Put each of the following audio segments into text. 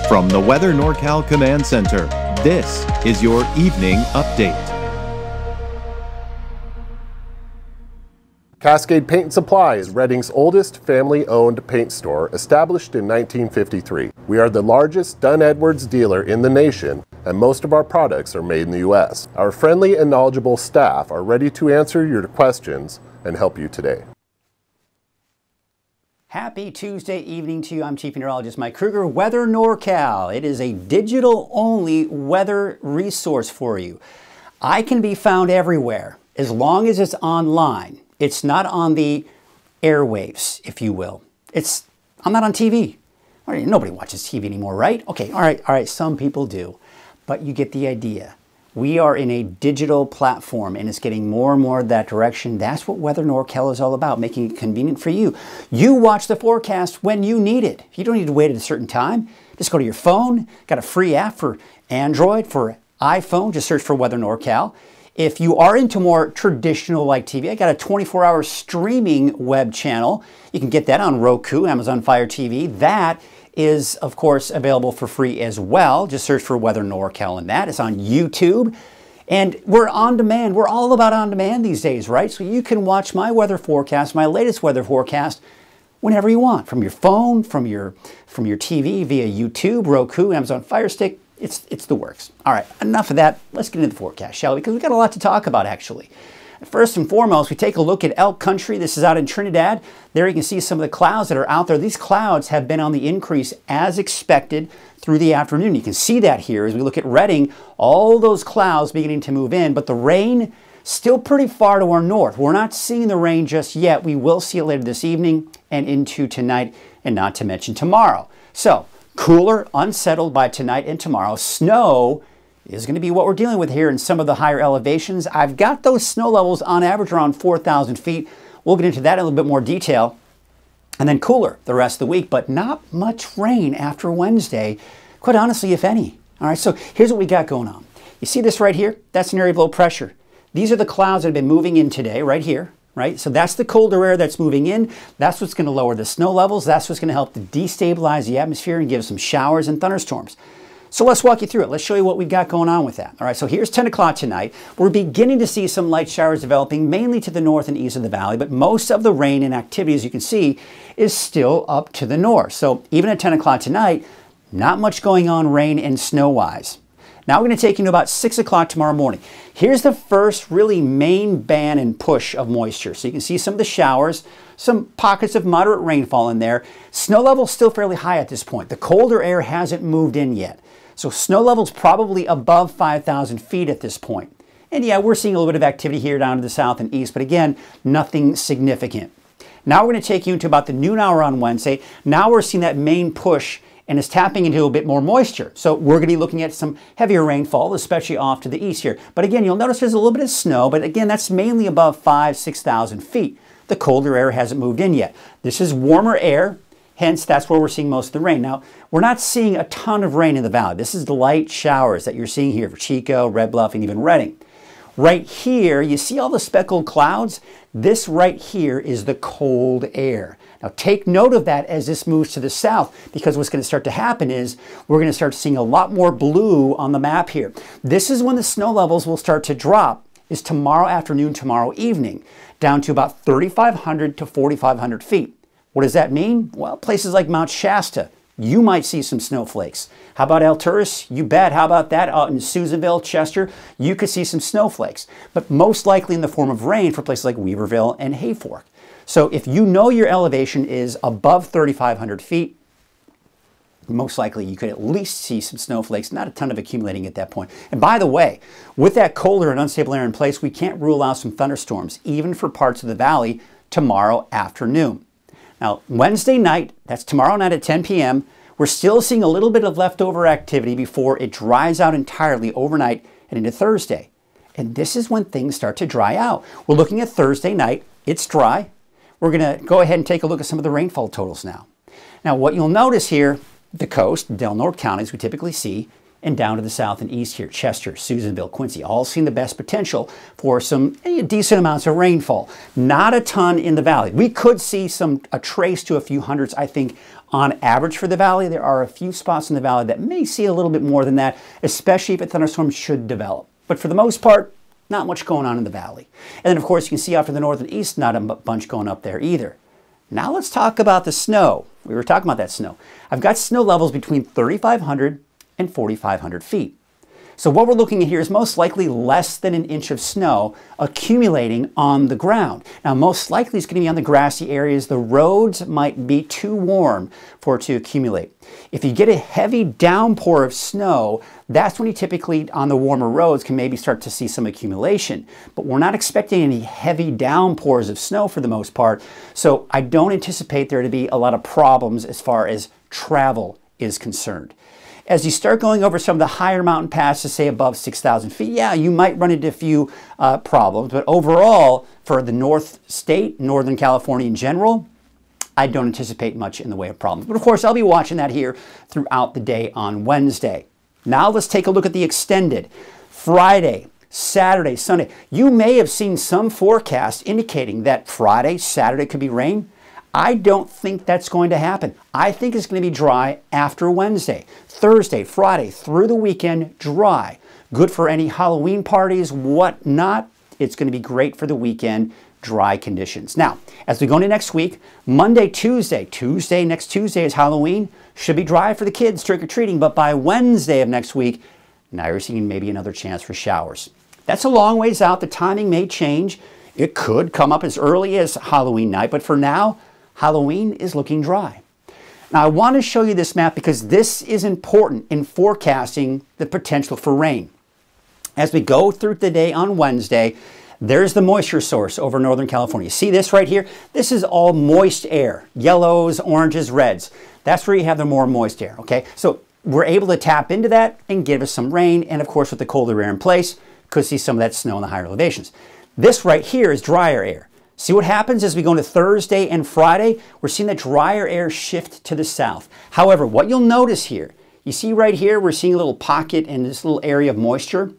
From the Weather NorCal Command Center, this is your Evening Update. Cascade Paint and Supply is Reading's oldest family-owned paint store, established in 1953. We are the largest Dunn Edwards dealer in the nation, and most of our products are made in the U.S. Our friendly and knowledgeable staff are ready to answer your questions and help you today. Happy Tuesday evening to you. I'm Chief Meteorologist Mike Kruger, Weather NorCal. It is a digital-only weather resource for you. I can be found everywhere as long as it's online. It's not on the airwaves, if you will. I'm not on TV. Nobody watches TV anymore, right? Okay, all right, some people do, but you get the idea. We are in a digital platform, and it's getting more and more that direction. That's what Weather NorCal is all about, making it convenient for you. You watch the forecast when you need it. You don't need to wait at a certain time. Just go to your phone. Got a free app for Android, for iPhone. Just search for Weather NorCal. If you are into more traditional like TV, I got a 24-hour streaming web channel. You can get that on Roku, Amazon Fire TV. That is, of course, available for free as well. Just search for Weather NorCal and that. It's on YouTube. And we're on demand. We're all about on demand these days, right? So you can watch my weather forecast, my latest weather forecast, whenever you want. From your phone, from your TV, via YouTube, Roku, Amazon Fire Stick. It's the works. All right, enough of that. Let's get into the forecast, shall we? Because we've got a lot to talk about, actually. First and foremost, we take a look at Elk Country. This is out in Trinidad. There you can see some of the clouds that are out there. These clouds have been on the increase as expected through the afternoon. You can see that here as we look at Reading, all those clouds beginning to move in, but the rain still pretty far to our north. We're not seeing the rain just yet. We will see it later this evening and into tonight, and not to mention tomorrow. So, cooler, unsettled by tonight and tomorrow. Snow is going to be what we're dealing with here in some of the higher elevations. I've got those snow levels on average around 4,000 feet. We'll get into that in a little bit more detail. And then cooler the rest of the week, but not much rain after Wednesday, quite honestly, if any. All right, so here's what we got going on. You see this right here? That's an area of low pressure. These are the clouds that have been moving in today, right here. Right? So that's the colder air that's moving in. That's what's going to lower the snow levels. That's what's going to help to destabilize the atmosphere and give some showers and thunderstorms. So let's walk you through it. Let's show you what we've got going on with that. All right, so here's 10 o'clock tonight. We're beginning to see some light showers developing mainly to the north and east of the valley, but most of the rain and activity, as you can see, is still up to the north. So even at 10 o'clock tonight, not much going on rain and snow-wise. Now we're going to take you to about 6 o'clock tomorrow morning. Here's the first really main band and push of moisture. So you can see some of the showers, some pockets of moderate rainfall in there. Snow level's still fairly high at this point. The colder air hasn't moved in yet. So snow level's probably above 5,000 feet at this point. And yeah, we're seeing a little bit of activity here down to the south and east, but again, nothing significant. Now we're going to take you into about the noon hour on Wednesday. Now we're seeing that main push, and it's tapping into a bit more moisture. So we're going to be looking at some heavier rainfall, especially off to the east here. But again, you'll notice there's a little bit of snow, but again, that's mainly above 5,000, 6,000 feet. The colder air hasn't moved in yet. This is warmer air, hence that's where we're seeing most of the rain. Now, we're not seeing a ton of rain in the valley. This is the light showers that you're seeing here for Chico, Red Bluff, and even Reading. Right here, you see all the speckled clouds? This right here is the cold air. Now take note of that as this moves to the south, because what's going to start to happen is we're going to start seeing a lot more blue on the map here. This is when the snow levels will start to drop, is tomorrow afternoon, tomorrow evening, down to about 3,500 to 4,500 feet. What does that mean? Well, places like Mount Shasta, you might see some snowflakes. How about Alturas? You bet. How about that? Out in Susanville, Chester, you could see some snowflakes, but most likely in the form of rain for places like Weaverville and Hayfork. So if you know your elevation is above 3,500 feet, most likely you could at least see some snowflakes, not a ton of accumulating at that point. And by the way, with that colder and unstable air in place, we can't rule out some thunderstorms, even for parts of the valley tomorrow afternoon. Now, Wednesday night, that's tomorrow night at 10 p.m., we're still seeing a little bit of leftover activity before it dries out entirely overnight and into Thursday. And this is when things start to dry out. We're looking at Thursday night. It's dry. We're going to go ahead and take a look at some of the rainfall totals now. Now, what you'll notice here, the coast, Del Norte counties we typically see, and down to the south and east here, Chester, Susanville, Quincy, all seeing the best potential for some decent amounts of rainfall. Not a ton in the valley. We could see a trace to a few hundreds, I think, on average for the valley. There are a few spots in the valley that may see a little bit more than that, especially if a thunderstorm should develop. But for the most part, not much going on in the valley. And then, of course, you can see out to the north and east, not a bunch going up there either. Now let's talk about the snow. We were talking about that snow. I've got snow levels between 3,500 and 4,500 feet. So what we're looking at here is most likely less than 1 inch of snow accumulating on the ground. Now, most likely it's going to be on the grassy areas. The roads might be too warm for it to accumulate. If you get a heavy downpour of snow, that's when you typically, on the warmer roads, can maybe start to see some accumulation. But we're not expecting any heavy downpours of snow for the most part, so I don't anticipate there to be a lot of problems as far as travel is concerned. As you start going over some of the higher mountain passes, say above 6,000 feet, yeah, you might run into a few problems. But overall, for the North State, Northern California in general, I don't anticipate much in the way of problems. But of course, I'll be watching that here throughout the day on Wednesday. Now let's take a look at the extended. Friday, Saturday, Sunday. You may have seen some forecasts indicating that Friday, Saturday could be rain. I don't think that's going to happen. I think it's going to be dry after Wednesday. Thursday, Friday, through the weekend, dry. Good for any Halloween parties, whatnot. It's going to be great for the weekend, dry conditions. Now, as we go into next week, Monday, Tuesday, next Tuesday is Halloween. Should be dry for the kids trick-or-treating, but by Wednesday of next week, now you're seeing maybe another chance for showers. That's a long ways out. The timing may change. It could come up as early as Halloween night, but for now, Halloween is looking dry. Now, I want to show you this map because this is important in forecasting the potential for rain. As we go through the day on Wednesday, there's the moisture source over Northern California. See this right here? This is all moist air, yellows, oranges, reds. That's where you have the more moist air, okay? So we're able to tap into that and give us some rain, and of course with the colder air in place, could see some of that snow in the higher elevations. This right here is drier air. See what happens as we go into Thursday and Friday? We're seeing the drier air shift to the south. However, what you'll notice here, you see right here, we're seeing a little pocket in this little area of moisture.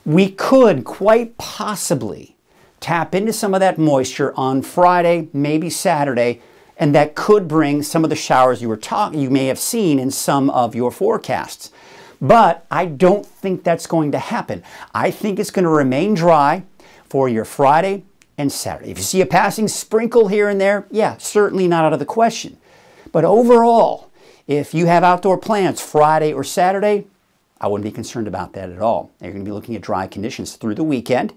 We could quite possibly tap into some of that moisture on Friday, maybe Saturday, and that could bring some of the showers you may have seen in some of your forecasts. But I don't think that's going to happen. I think it's going to remain dry for your Friday and Saturday. If you see a passing sprinkle here and there, yeah, certainly not out of the question. But overall, if you have outdoor plans Friday or Saturday, I wouldn't be concerned about that at all. You're going to be looking at dry conditions through the weekend.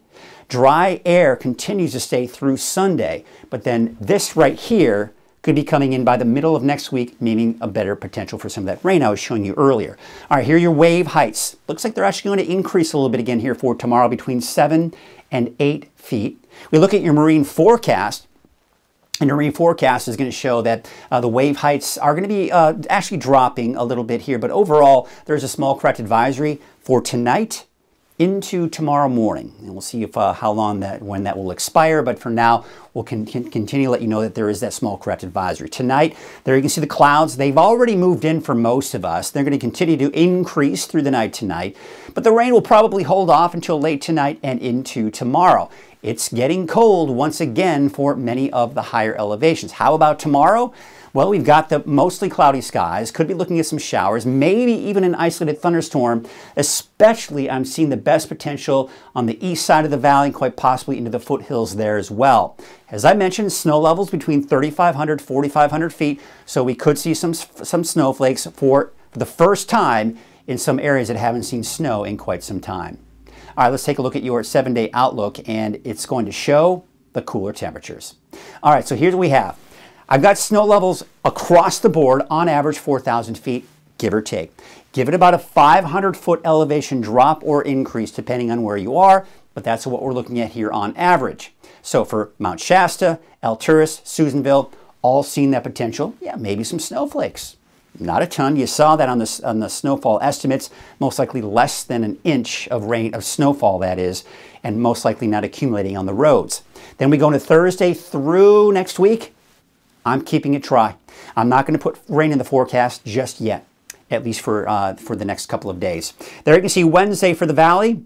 Dry air continues to stay through Sunday, but then this right here could be coming in by the middle of next week, meaning a better potential for some of that rain I was showing you earlier. All right, here are your wave heights. Looks like they're actually going to increase a little bit again here for tomorrow, between 7 and 8 feet. We look at your marine forecast, and your marine forecast is going to show that the wave heights are going to be actually dropping a little bit here, but overall there's a small correct advisory for tonight into tomorrow morning, and we'll see if when that will expire. But for now, we'll continue to let you know that there is that small correct advisory. Tonight, there you can see the clouds. They've already moved in for most of us. They're going to continue to increase through the night tonight, but the rain will probably hold off until late tonight and into tomorrow. It's getting cold once again for many of the higher elevations. How about tomorrow? Well, we've got the mostly cloudy skies, could be looking at some showers, maybe even an isolated thunderstorm. Especially, I'm seeing the best potential on the east side of the valley and quite possibly into the foothills there as well. As I mentioned, snow levels between 3,500, 4,500 feet, so we could see some snowflakes for the first time in some areas that haven't seen snow in quite some time. All right, let's take a look at your 7-day outlook, and it's going to show the cooler temperatures. All right, so here's what we have. I've got snow levels across the board, on average 4,000 feet, give or take. Give it about a 500-foot elevation drop or increase depending on where you are, but that's what we're looking at here on average. So for Mount Shasta, Alturas, Susanville, all seeing that potential. Yeah, maybe some snowflakes. Not a ton. You saw that on the snowfall estimates, most likely less than 1 inch of rain, of snowfall that is, and most likely not accumulating on the roads. Then we go into Thursday through next week. I'm keeping it dry. I'm not going to put rain in the forecast just yet. at least for the next couple of days. There you can see Wednesday for the Valley.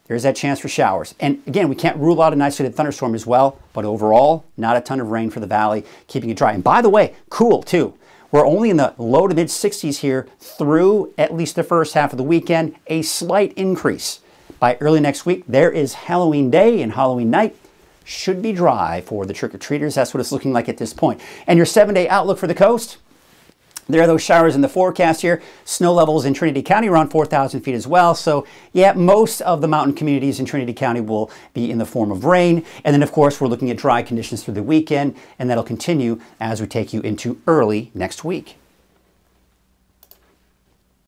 There's that chance for showers. And again, we can't rule out an isolated thunderstorm as well, but overall, not a ton of rain for the Valley, keeping it dry. And by the way, cool too. We're only in the low to mid 60s here through at least the first half of the weekend, a slight increase. By early next week, there is Halloween Day and Halloween night. Should be dry for the trick-or-treaters. That's what it's looking like at this point. And your 7-day outlook for the coast? There are those showers in the forecast here. Snow levels in Trinity County around 4,000 feet as well. So yeah, most of the mountain communities in Trinity County will be in the form of rain. And then of course, we're looking at dry conditions through the weekend, and that'll continue as we take you into early next week.